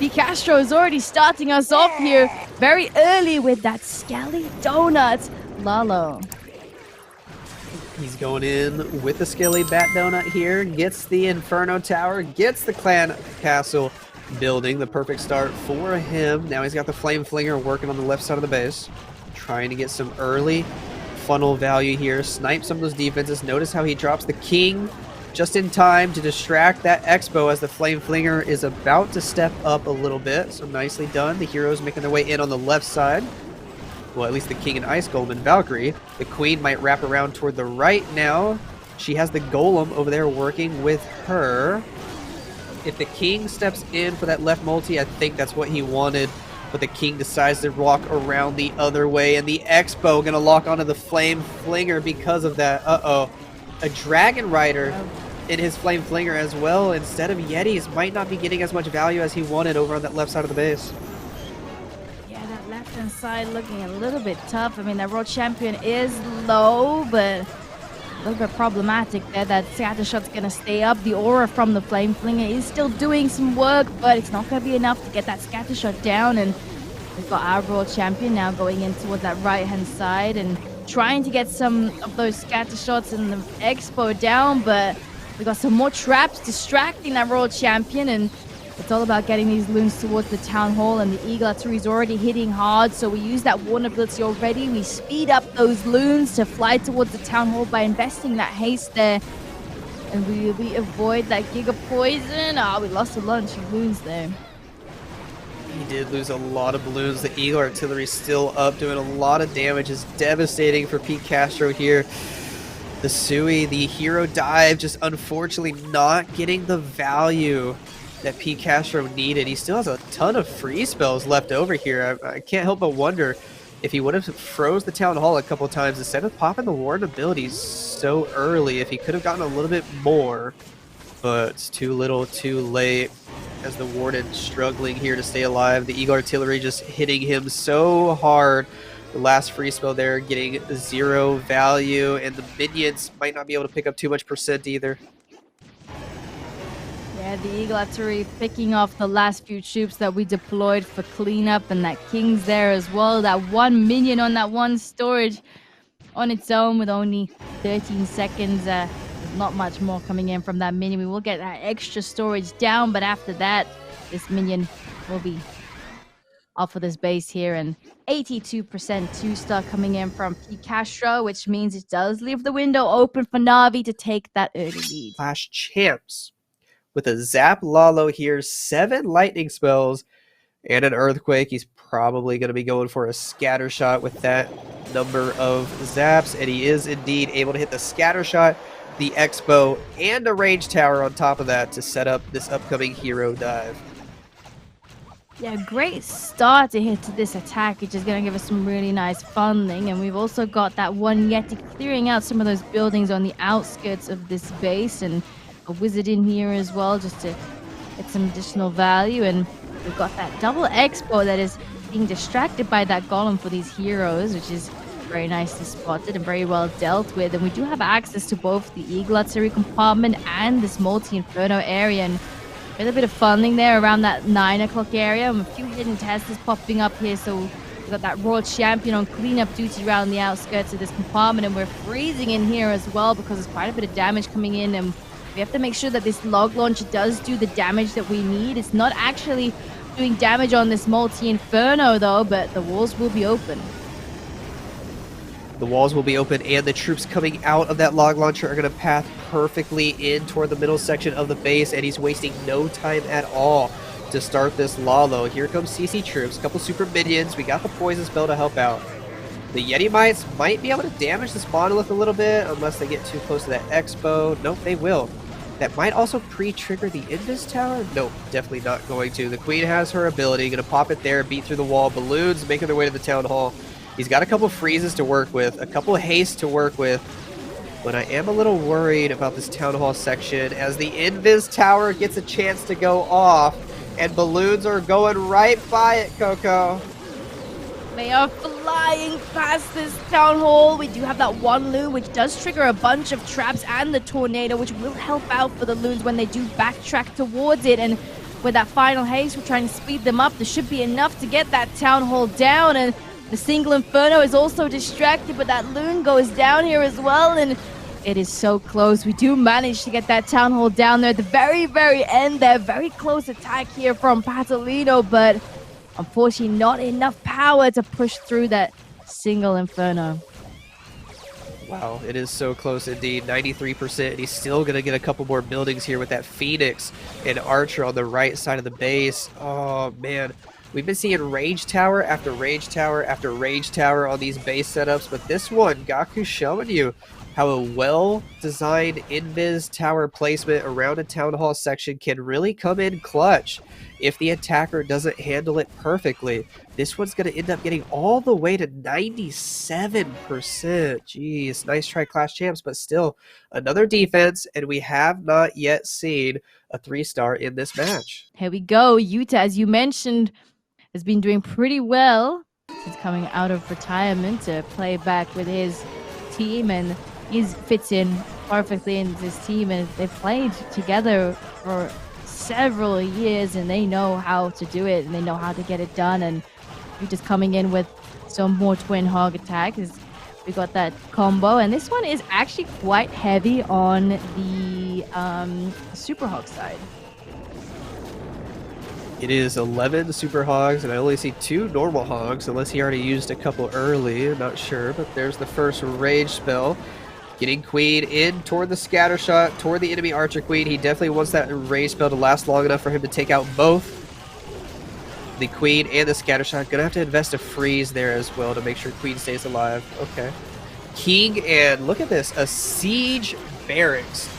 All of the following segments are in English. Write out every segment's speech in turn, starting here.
Castro is already starting us off here very early with that Skelly Donut. Lalo. He's going in with the Skilly Bat Donut here, gets the Inferno Tower, gets the Clan Castle building. The perfect start for him. Now he's got the Flame Flinger working on the left side of the base, trying to get some early funnel value here, snipe some of those defenses. Notice how he drops the King just in time to distract that Expo as the Flame Flinger is about to step up a little bit. So nicely done. The heroes making their way in on the left side. Well, at least the King and Ice Golem and Valkyrie. The Queen might wrap around toward the right now. She has the Golem over there working with her. If the King steps in for that left multi, I think that's what he wanted. But the King decides to walk around the other way, and the Expo gonna lock onto the Flame Flinger because of that. Uh-oh. A Dragon Rider in his Flame Flinger as well. Instead of Yetis, might not be getting as much value as he wanted over on that left side of the base. Left-hand side looking a little bit tough. I mean, that World Champion is low, but a little bit problematic there. That scatter shot's going to stay up. The aura from the Flame Flinger is still doing some work, but it's not going to be enough to get that scatter shot down. And we've got our World Champion now going in towards that right-hand side and trying to get some of those scatter shots and the Expo down, but we got some more traps distracting that World Champion, and it's all about getting these loons towards the Town Hall, and the Eagle Artillery is already hitting hard, so we use that Warner Blitz already. We speed up those loons to fly towards the Town Hall by investing that haste there, and we avoid that Giga Poison. We lost a bunch of loons there. He did lose a lot of balloons. The Eagle Artillery still up, doing a lot of damage. Is devastating for Pete Castro here. The Sui, the hero dive, just unfortunately not getting the value that Pete Castro needed. He still has a ton of free spells left over here. I can't help but wonder if he would have froze the Town Hall a couple times instead of popping the Warden abilities so early, if he could have gotten a little bit more. But it's too little, too late, as the Warden struggling here to stay alive. The Eagle Artillery just hitting him so hard. The last free spell there getting 0 value, and the minions might not be able to pick up too much percent either. Yeah, the Eagle Artillery picking off the last few troops that we deployed for cleanup, and that King's there as well. That one minion on that one storage on its own with only 13 seconds. There's not much more coming in from that minion. We will get that extra storage down, but after that, this minion will be off of this base here, and 82% 2-star coming in from P. Castro, which means it does leave the window open for Na'Vi to take that early lead. Clash champs with a Zap Lalo here, 7 lightning spells and an earthquake. He's probably going to be going for a scatter shot with that number of zaps, and he is indeed able to hit the scatter shot, the Expo, and a range tower on top of that to set up this upcoming hero dive. Yeah, great start to hit to this attack, which is going to give us some really nice funding. And we've also got that one Yeti clearing out some of those buildings on the outskirts of this base, and a wizard in here as well just to get some additional value. And we've got that double Expo that is being distracted by that golem for these heroes, which is very nicely spotted and very well dealt with. And we do have access to both the Eagle Artillery compartment and this multi-inferno area, and a little bit of funding there around that 9 o'clock area, and a few hidden testers popping up here. So we've got that Royal Champion on cleanup duty around the outskirts of this compartment, and we're freezing in here as well because there's quite a bit of damage coming in, and we have to make sure that this log launcher does do the damage that we need. It's not actually doing damage on this multi-inferno though, but the walls will be open. The walls will be open, and the troops coming out of that log launcher are going to path perfectly in toward the middle section of the base, and he's wasting no time at all to start this Lalo. Here comes CC troops, a couple super minions. We got the poison spell to help out. The Yeti Mites might be able to damage this monolith a little bit unless they get too close to that Expo. Nope, they will. That might also pre-trigger the Invis Tower. Nope, definitely not going to. The Queen has her ability, going to pop it there, beat through the wall. Balloons making their way to the Town Hall. He's got a couple freezes to work with, a couple haste to work with, but I am a little worried about this Town Hall section as the Invis Tower gets a chance to go off, and balloons are going right by it, Coco. They are flying past this Town Hall. We do have that one loon, which does trigger a bunch of traps and the tornado, which will help out for the loons when they do backtrack towards it. And with that final haste. We're trying to speed them up. There should be enough to get that Town Hall down, and the single Inferno is also distracted, but that Loon goes down here as well, and it is so close. We do manage to get that Town Hall down there at the very, very end there. Very close attack here from Patalino, but unfortunately not enough power to push through that single Inferno. Wow, it is so close indeed. 93%, and he's still going to get a couple more buildings here with that Phoenix and Archer on the right side of the base. Oh, man. We've been seeing Rage Tower after Rage Tower after Rage Tower on these base setups, but this one, Gaku's showing you how a well-designed invis tower placement around a Town Hall section can really come in clutch if the attacker doesn't handle it perfectly. This one's going to end up getting all the way to 97%. Jeez, nice try, Clash Champs, but still another defense, and we have not yet seen a 3-star in this match. Here we go. Yuta, as you mentioned, has been doing pretty well since coming out of retirement to play back with his team, and he fits in perfectly in this team, and they've played together for several years, and they know how to do it, and they know how to get it done. And you're just coming in with some more twin hog attacks. We got that combo, and this one is actually quite heavy on the super hog side. It is 11 super hogs, and I only see 2 normal hogs, unless he already used a couple early. I'm not sure, but there's the first rage spell. Getting Queen in toward the scatter shot, toward the enemy Archer Queen. He definitely wants that rage spell to last long enough for him to take out both the Queen and the scatter shot. Gonna have to invest a freeze there as well to make sure Queen stays alive. Okay. King, and look at this, a siege barracks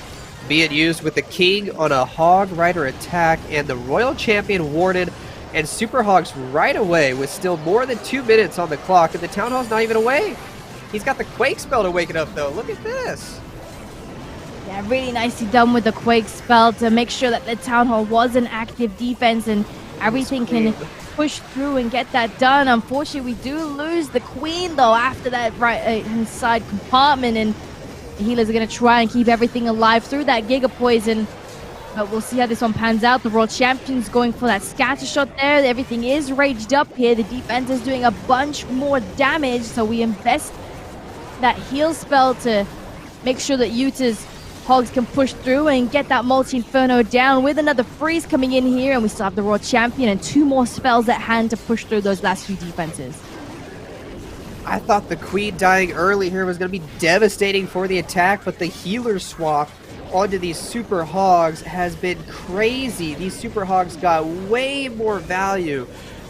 being used with the King on a Hog Rider attack, and the Royal Champion warded, and Super Hogs right away with still more than 2 minutes on the clock, and the Town Hall's not even away. He's got the Quake spell to wake it up, though. Look at this. Yeah, really nicely done with the Quake spell to make sure that the Town Hall was an active defense and everything can push through and get that done. Unfortunately, we do lose the Queen, though, after that right inside compartment, and the healers are going to try and keep everything alive through that Giga Poison. But we'll see how this one pans out. The World Champion's going for that scatter shot there. Everything is raged up here. The defense is doing a bunch more damage, so we invest that heal spell to make sure that Yuta's Hogs can push through and get that multi-inferno down with another freeze coming in here, and we still have the World Champion and 2 more spells at hand to push through those last few defenses. I thought the Queen dying early here was going to be devastating for the attack, but the healer swap onto these Super Hogs has been crazy. These Super Hogs got way more value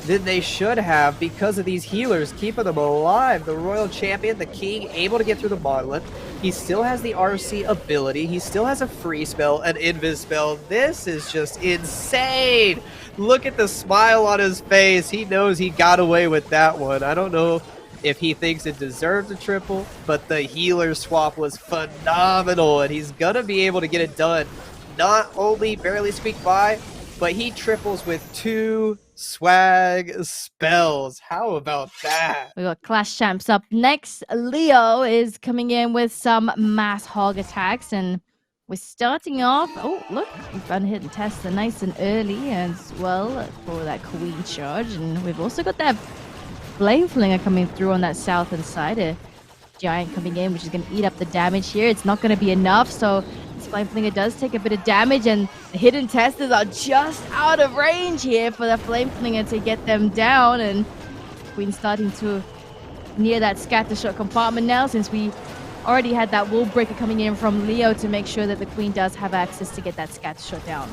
than they should have because of these healers keeping them alive. The Royal Champion, the King, able to get through the monolith. He still has the RC ability. He still has a free spell, an invis spell. This is just insane. Look at the smile on his face. He knows he got away with that one. I don't know if he thinks it deserves a triple, but the healer swap was phenomenal, and he's gonna be able to get it done. Not only barely squeak by, but he triples with 2 swag spells. How about that? We got Clash Champs up next. Leo is coming in with some mass hog attacks, and we're starting off. Oh, look, we found a hidden tester nice and early as well for that Queen charge, and we've also got that Flame Flinger coming through on that southern side. A giant coming in, which is going to eat up the damage here. It's not going to be enough, so this Flame Flinger does take a bit of damage, and the hidden testers are just out of range here for the Flame Flinger to get them down, and Queen's starting to near that scatter shot compartment now, since we already had that wall breaker coming in from Leo to make sure that the Queen does have access to get that scatter shot down.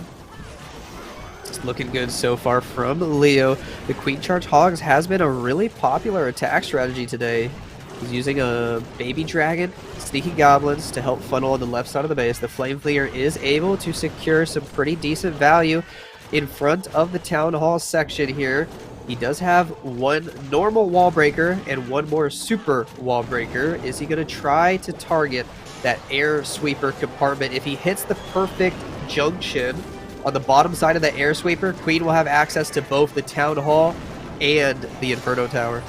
It's looking good so far from Leo. The Queen Charge Hogs has been a really popular attack strategy today. He's using a Baby Dragon, Sneaky Goblins to help funnel on the left side of the base. The Flame Flinger is able to secure some pretty decent value in front of the Town Hall section here. He does have 1 normal wall breaker and 1 more super wall breaker. Is he going to try to target that air sweeper compartment? If he hits the perfect junction on the bottom side of the air sweeper, Queen will have access to both the Town Hall and the Inferno Tower.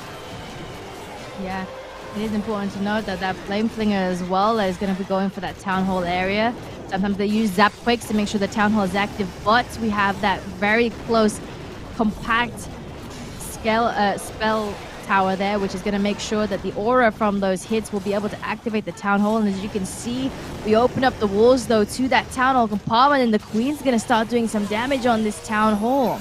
Yeah, it is important to note that that Flame Flinger as well is going to be going for that Town Hall area. Sometimes they use Zap Quakes to make sure the Town Hall is active, but we have that very close, compact spell tower there, which is going to make sure that the aura from those hits will be able to activate the Town Hall. And as you can see, we open up the walls, though, to that Town Hall compartment, and the Queen's going to start doing some damage on this Town Hall.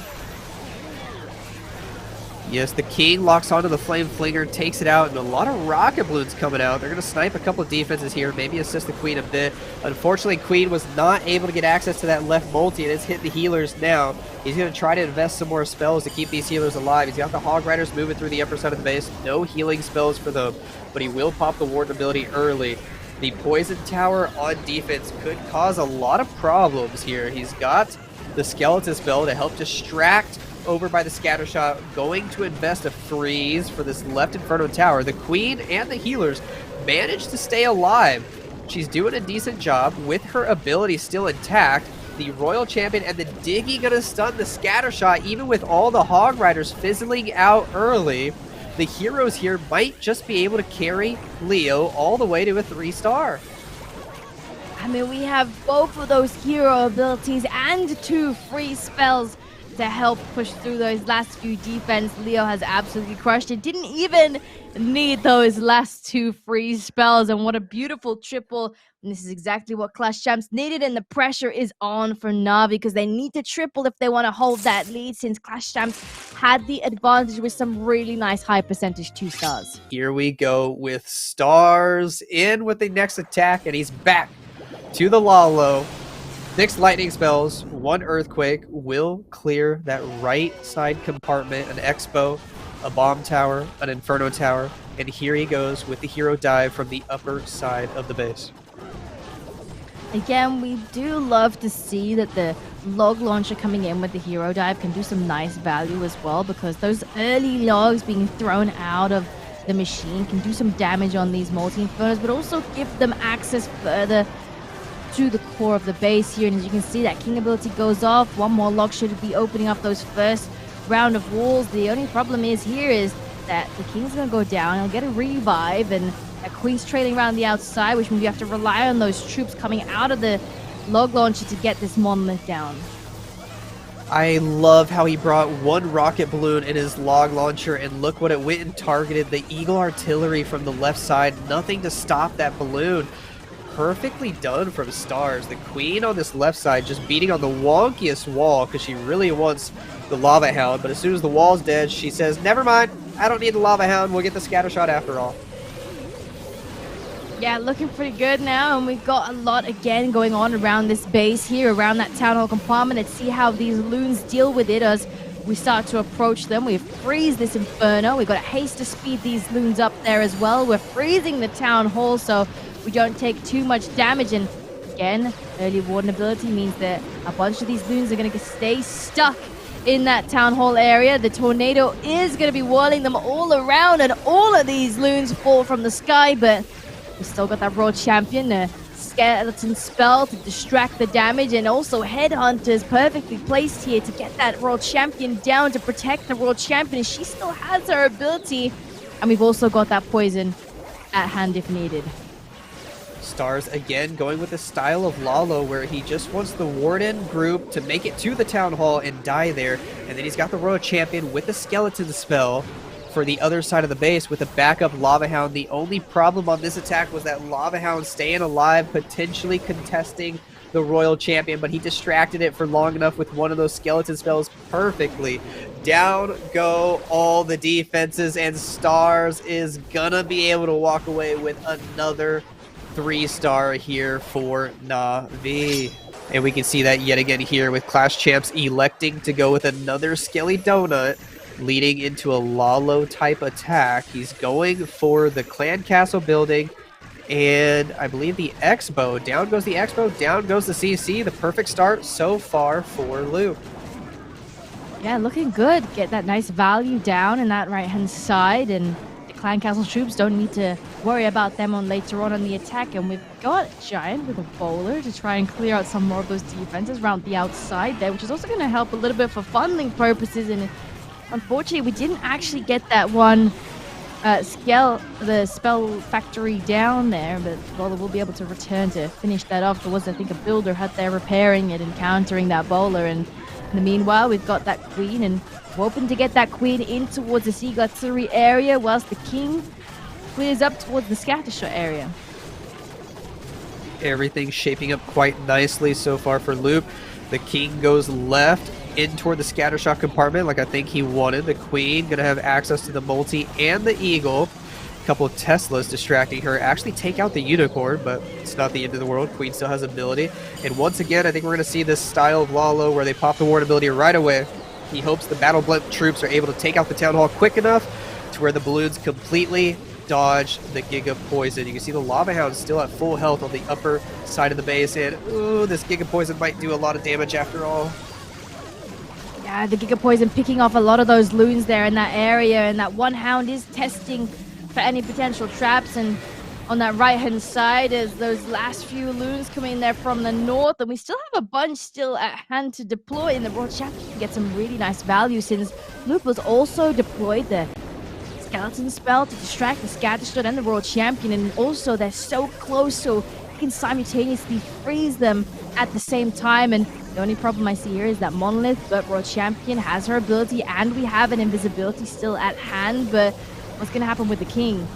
Yes, the King locks onto the Flame Flinger, takes it out, and a lot of rocket balloons coming out. They're going to snipe a couple of defenses here, maybe assist the Queen a bit. Unfortunately, Queen was not able to get access to that left multi, and it's hit the healers now. He's going to try to invest some more spells to keep these healers alive. He's got the Hog Riders moving through the upper side of the base. No healing spells for them, but he will pop the Warden ability early. The Poison Tower on defense could cause a lot of problems here. He's got the Skeleton spell to help distract over by the scatter shot, going to invest a freeze for this left Inferno Tower. The Queen and the healers managed to stay alive. She's doing a decent job with her ability still intact. The Royal Champion and the Diggy gonna stun the scatter shot, even with all the Hog Riders fizzling out early. The heroes here might just be able to carry Leo all the way to a 3-star. I mean, we have both of those hero abilities and 2 free spells to help push through those last few defense. Leo has absolutely crushed it. Didn't even need those last 2 free spells, and what a beautiful triple. And this is exactly what Clash Champs needed, and the pressure is on for Na'Vi because they need to triple if they want to hold that lead, since Clash Champs had the advantage with some really nice high percentage 2 stars. Here we go with Stars in with the next attack, and he's back to the Lalo. 6 lightning spells, 1 earthquake will clear that right side compartment, an Expo, a bomb tower, an Inferno Tower, and here he goes with the hero dive from the upper side of the base. Again, we do love to see that the log launcher coming in with the hero dive can do some nice value as well, because those early logs being thrown out of the machine can do some damage on these multi-infernos, but also give them access further to the core of the base here. And as you can see, that King ability goes off. 1 more log should be opening up those first round of walls. The only problem is that the King's gonna go down. He'll get a revive, and that Queen's trailing around the outside, which means you have to rely on those troops coming out of the log launcher to get this monolith down. I love how he brought 1 rocket balloon in his log launcher, and look what it went and targeted the Eagle artillery from the left side. Nothing to stop that balloon. Perfectly done from Stars. The Queen on this left side just beating on the wonkiest wall because she really wants the Lava Hound, but as soon as the wall's dead, she says, never mind, I don't need the Lava Hound, we'll get the scatter shot after all. Yeah, looking pretty good now, and we've got a lot again going on around this base here, around that Town Hall compartment. Let's see how these loons deal with it as we start to approach them. We freeze this Inferno. We've got to haste to speed these loons up there as well. We're freezing the Town Hall so we don't take too much damage, and again, early Warden ability means that a bunch of these loons are going to stay stuck in that Town Hall area. The tornado is going to be whirling them all around, and all of these loons fall from the sky, but we still got that Royal Champion, a Skeleton spell to distract the damage, and also Headhunters perfectly placed here to get that Royal Champion down, to protect the Royal Champion. She still has her ability, and we've also got that poison at hand if needed. Stars again going with the style of Lalo, where he just wants the Warden group to make it to the Town Hall and die there, and then he's got the Royal Champion with the Skeleton spell for the other side of the base with a backup Lava Hound. The only problem on this attack was that Lava Hound staying alive, potentially contesting the Royal Champion, but he distracted it for long enough with one of those Skeleton spells perfectly. Down go all the defenses, and Stars is gonna be able to walk away with another 3-star here for Na'Vi. And we can see that yet again here with Clash Champs electing to go with another Skelly Donut, leading into a Lalo type attack. He's going for the Clan Castle building, and I believe the Expo. Down goes the Expo, down goes the CC. The perfect start so far for Luke. Yeah, looking good. Get that nice value down in that right-hand side, and the Clan Castle troops don't need to worry about them on later on the attack. And we've got Giant with a bowler to try and clear out some more of those defenses around the outside there, which is also going to help a little bit for funneling purposes. And unfortunately, we didn't actually get that one the spell factory down there, but Bowler will be able to return to finish that off. There was, I think, a builder out there repairing it and countering that Bowler, and in the meanwhile, we've got that queen, and we're hoping to get that queen in towards the Seagatsuri area, whilst the king clears up towards the Scattershot area. Everything's shaping up quite nicely so far for Loop. The king goes left in toward the Scattershot compartment like I think he wanted. The queen gonna have access to the multi and the eagle. A couple of Teslas distracting her. Actually take out the unicorn, but it's not the end of the world. Queen still has ability. And once again, I think we're gonna see this style of Lalo where they pop the ward ability right away. He hopes the battle blimp troops are able to take out the town hall quick enough to where the balloons completely dodge the Giga Poison. You can see the Lava Hound still at full health on the upper side of the base, and ooh, this Giga Poison might do a lot of damage after all. Yeah, the Giga Poison picking off a lot of those loons there in that area, and that one Hound is testing for any potential traps, and on that right-hand side is those last few loons coming there from the north, and we still have a bunch still at hand to deploy, and the World Champion can get some really nice value since Loop was also deployed there. Skeleton spell to distract the Scattershot and the World Champion, and also they're so close, so you can simultaneously freeze them at the same time. And the only problem I see here is that Monolith, but World Champion has her ability, and we have an invisibility still at hand. But what's going to happen with the king?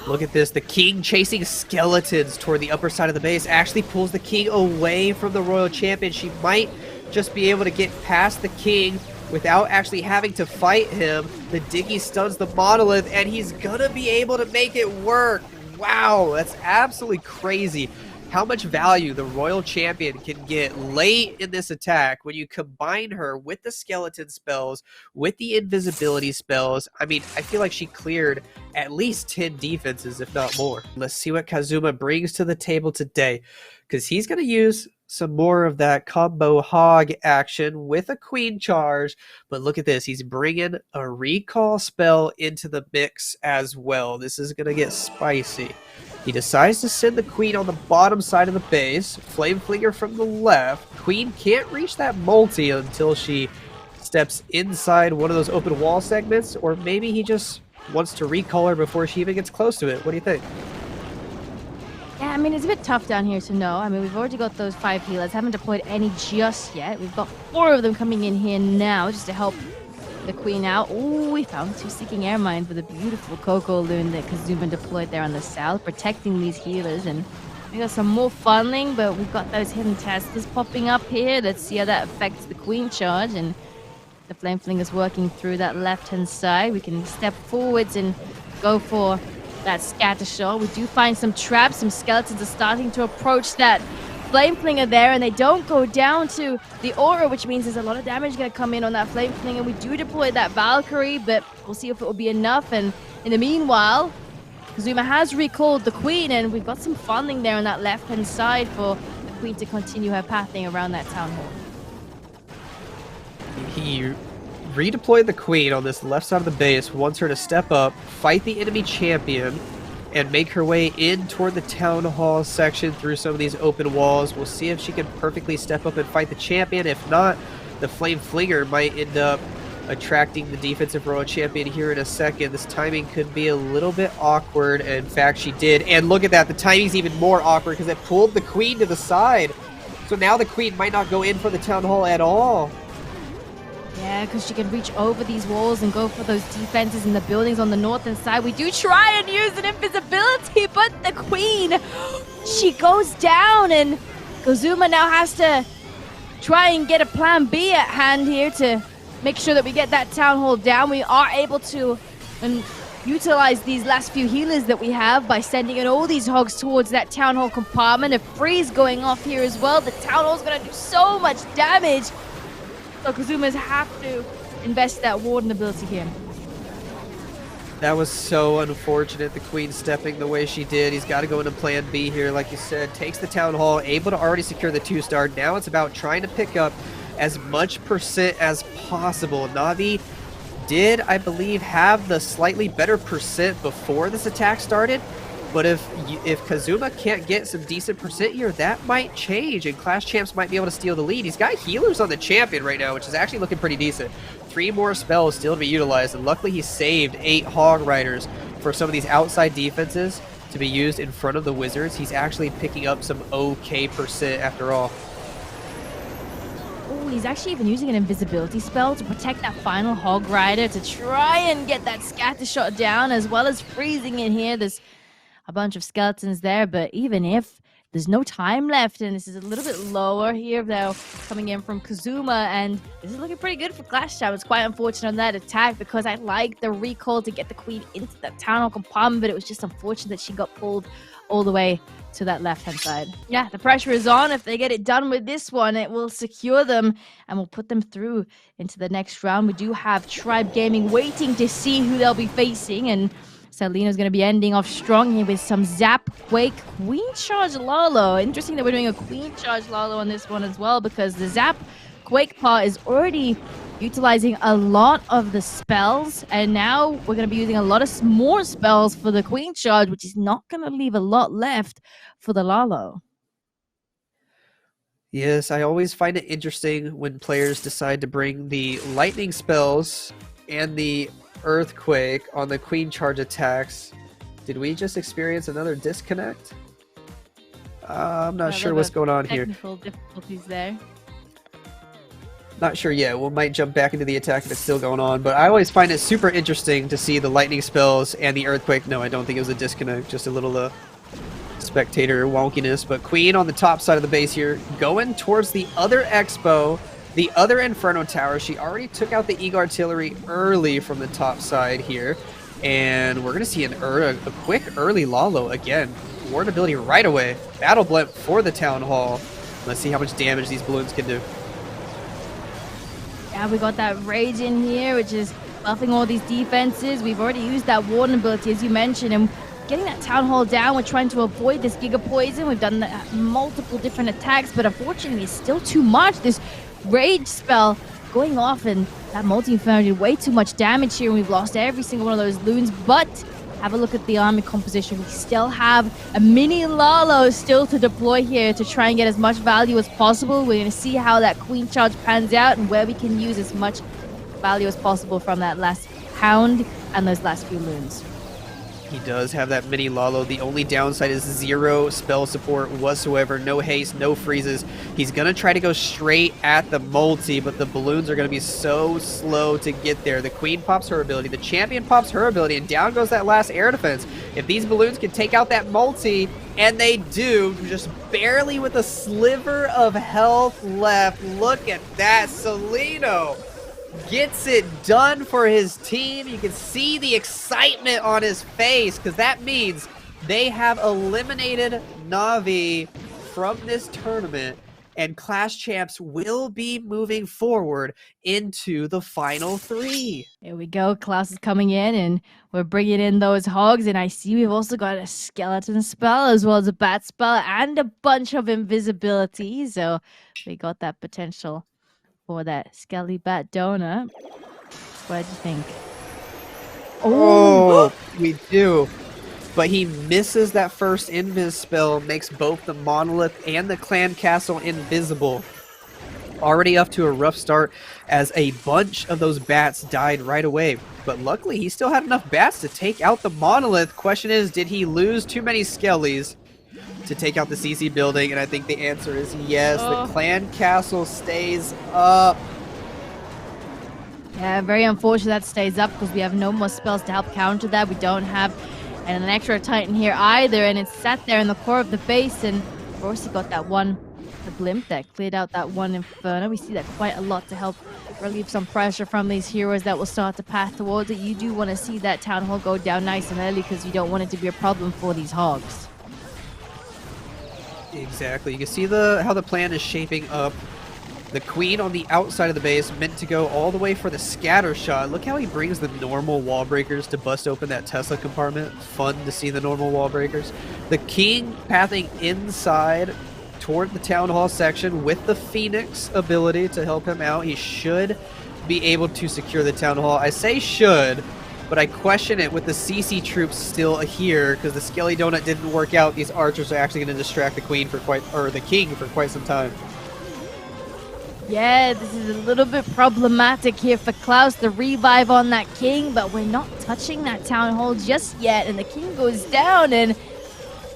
Look at this. The king chasing skeletons toward the upper side of the base actually pulls the king away from the Royal Champion. She might just be able to get past the king without actually having to fight him. The Diggy stuns the Monolith, and he's gonna be able to make it work. Wow, that's absolutely crazy. How much value the Royal Champion can get late in this attack when you combine her with the skeleton spells, with the invisibility spells. I mean, I feel like she cleared at least 10 defenses, if not more. Let's see what Kazuma brings to the table today, because he's going to use some more of that combo hog action with a queen charge. But look at this. He's bringing a recall spell into the mix as well. This is going to get spicy. He decides to send the queen on the bottom side of the base. Flame Flinger from the left. Queen can't reach that multi until she steps inside one of those open wall segments. Or maybe he just wants to recall her before she even gets close to it. What do you think? Yeah, I mean, it's a bit tough down here to know. I mean, we've already got those 5 healers. Haven't deployed any just yet. We've got 4 of them coming in here now just to help the queen out. Ooh, we found 2 Seeking Air Mines with a beautiful Coco Loon that Kazuma deployed there on the south, protecting these healers. And we got some more funneling, but we've got those hidden Teslas popping up here. Let's see how that affects the queen charge. And the Flame Flinger's working through that left-hand side. We can step forwards and go for that Scattershot. We do find some traps. Some skeletons are starting to approach that Flame Flinger there, and they don't go down to the aura, which means there's a lot of damage going to come in on that Flame Flinger. We do deploy that Valkyrie, but we'll see if it will be enough. And in the meanwhile, Kazuma has recalled the queen, and we've got some funneling there on that left-hand side for the queen to continue her pathing around that town hall. He redeployed the queen on this left side of the base, wants her to step up, fight the enemy champion, and make her way in toward the town hall section through some of these open walls. We'll see if she can perfectly step up and fight the champion. If not, the Flame Flinger might end up attracting the defensive Royal Champion here in a second. This timing could be a little bit awkward. In fact, she did. And look at that. The timing's even more awkward because it pulled the queen to the side. So now the queen might not go in for the town hall at all. Yeah, because she can reach over these walls and go for those defenses in the buildings on the northern side. We do try and use an invisibility, but the queen, she goes down, and Kazuma now has to try and get a plan B at hand here to make sure that we get that town hall down. We are able to utilize these last few healers that we have by sending in all these hogs towards that town hall compartment. A freeze going off here as well. The town hall's going to do so much damage. So Kazuma's have to invest that warden ability here. That was so unfortunate, the queen stepping the way she did. He's got to go into plan B here, like you said. Takes the town hall, able to already secure the 2-star. Now it's about trying to pick up as much percent as possible. Navi did, I believe, have the slightly better percent before this attack started. But if Kazuma can't get some decent percent here, that might change, and Clash Champs might be able to steal the lead. He's got healers on the champion right now, which is actually looking pretty decent. 3 more spells still to be utilized, and luckily he saved 8 Hog Riders for some of these outside defenses to be used in front of the Wizards. He's actually picking up some okay percent after all. Oh, he's actually even using an invisibility spell to protect that final Hog Rider to try and get that scatter shot down, as well as freezing in here. There's a bunch of skeletons there, but even if there's no time left, and this is a little bit lower here though, coming in from Kazuma, and this is looking pretty good for Clash Champ. It's quite unfortunate on that attack because I like the recall to get the queen into that Town Hall compartment, but it was just unfortunate that she got pulled all the way to that left-hand side. Yeah, the pressure is on. If they get it done with this one, it will secure them and will put them through into the next round. We do have Tribe Gaming waiting to see who they'll be facing, and Salino's going to be ending off strong here with some Zap, Quake, Queen Charge Lalo. Interesting that we're doing a Queen Charge Lalo on this one as well, because the Zap, Quake part is already utilizing a lot of the spells, and now we're going to be using a lot of more spells for the Queen Charge, which is not going to leave a lot left for the Lalo. Yes, I always find it interesting when players decide to bring the lightning spells and the Earthquake on the Queen Charge attacks. Did we just experience another disconnect? I'm not sure what's going on here. Technical difficulties there. Not sure yet. We might jump back into the attack if it's still going on, but I always find it super interesting to see the lightning spells and the Earthquake. No, I don't think it was a disconnect, just a little spectator wonkiness. But Queen on the top side of the base here, going towards the other Expo, the other Inferno Tower. She already took out the Eagle Artillery early from the top side here, and we're going to see a quick early Lalo again. Ward ability right away. Battle Blimp for the Town Hall. Let's see how much damage these balloons can do. Yeah, we got that Rage in here, which is buffing all these defenses. We've already used that Warden ability, as you mentioned, and getting that Town Hall down. We're trying to avoid this Giga Poison. We've done multiple different attacks, but unfortunately it's still too much. This Rage spell going off, and that Multi-Inferno did way too much damage here, and we've lost every single one of those loons. But have a look at the army composition. We still have a mini Lalo still to deploy here to try and get as much value as possible. We're going to see how that Queen Charge pans out and where we can use as much value as possible from that last Hound and those last few loons. He does have that mini Lalo. The only downside is 0 spell support whatsoever. No haste, no freezes. He's going to try to go straight at the multi, but the balloons are going to be so slow to get there. The Queen pops her ability. The Champion pops her ability, and down goes that last air defense. If these balloons can take out that multi, and they do, just barely with a sliver of health left. Look at that. Salino gets it done for his team. You can see the excitement on his face, because that means they have eliminated Na'Vi from this tournament, and Clash Champs will be moving forward into the final 3. Here we go. Klaus is coming in, and we're bringing in those hogs, and I see we've also got a skeleton spell as well as a bat spell and a bunch of invisibility, so we got that potential for that Skelly Bat Donut. What do you think? Oh, we do. But he misses that first invis spell, makes both the Monolith and the Clan Castle invisible. Already off to a rough start, as a bunch of those bats died right away. But luckily, he still had enough bats to take out the Monolith. Question is, did he lose too many Skellies to take out the CC building? And I think the answer is yes. The Clan Castle stays up. Yeah, very unfortunate that stays up, because we have no more spells to help counter that. We don't have an extra Titan here either, and it's sat there in the core of the base, and of course he got that one, the Blimp that cleared out that one Inferno. We see that quite a lot to help relieve some pressure from these heroes that will start to path towards it. You do want to see that Town Hall go down nice and early, because you don't want it to be a problem for these hogs. Exactly. You can see how the plan is shaping up. The Queen on the outside of the base meant to go all the way for the scatter shot. Look how he brings the normal wall breakers to bust open that Tesla compartment. Fun to see the normal wall breakers. The King pathing inside toward the Town Hall section with the Phoenix ability to help him out. He should be able to secure the Town Hall. I say should, but I question it with the CC troops still here, because the Skelly Donut didn't work out. These archers are actually going to distract the King for quite some time. Yeah, this is a little bit problematic here for Klaus, the revive on that king, but we're not touching that town hall just yet, and the king goes down, and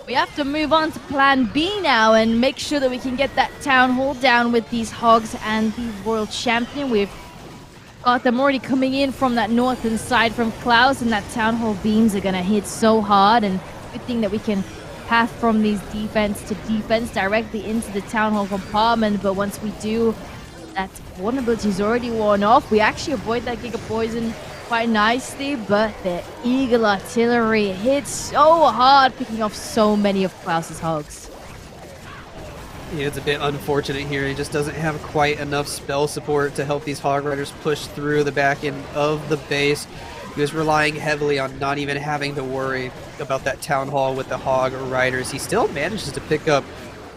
we have to move on to plan B now and make sure that we can get that town hall down with these hogs and the world champion. We've got them already coming in from that northern side from Klaus, and that town hall beams are gonna hit so hard, and good thing that we can path from these defense to defense directly into the town hall compartment, but once we do, that vulnerability is already worn off. We actually avoid that Giga Poison quite nicely, but the Eagle Artillery hits so hard, picking off so many of Klaus's hogs. Yeah, it's a bit unfortunate here. He just doesn't have quite enough spell support to help these Hog Riders push through the back end of the base. He was relying heavily on not even having to worry about that Town Hall with the Hog Riders. He still manages to pick up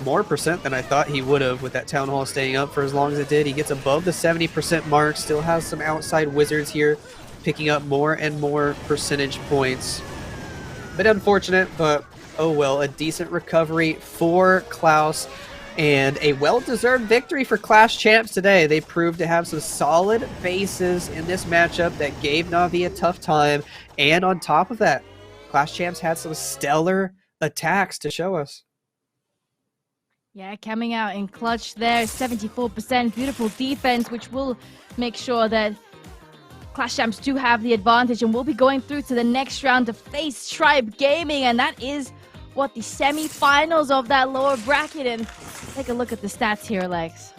more percent than I thought he would have with that Town Hall staying up for as long as it did. He gets above the 70% mark, still has some outside wizards here, picking up more and more percentage points. Bit unfortunate, but oh well, a decent recovery for Klaus and a well-deserved victory for Clash Champs today. They proved to have some solid bases in this matchup that gave Na'Vi a tough time, and on top of that, Clash Champs had some stellar attacks to show us. Yeah, coming out in clutch there, 74%, beautiful defense, which will make sure that Clash Champs do have the advantage, and we'll be going through to the next round to face Tribe Gaming, and that is what the semi-finals of that lower bracket. And take a look at the stats here, Lex.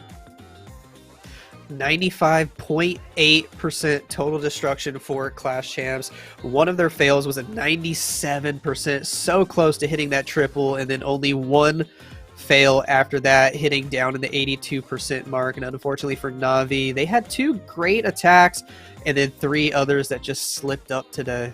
95.8% total destruction for Clash Champs. One of their fails was a 97%, so close to hitting that triple, and then only one fail after that, hitting down in the 82% mark. And unfortunately for Na'Vi, they had two great attacks and then three others that just slipped up today.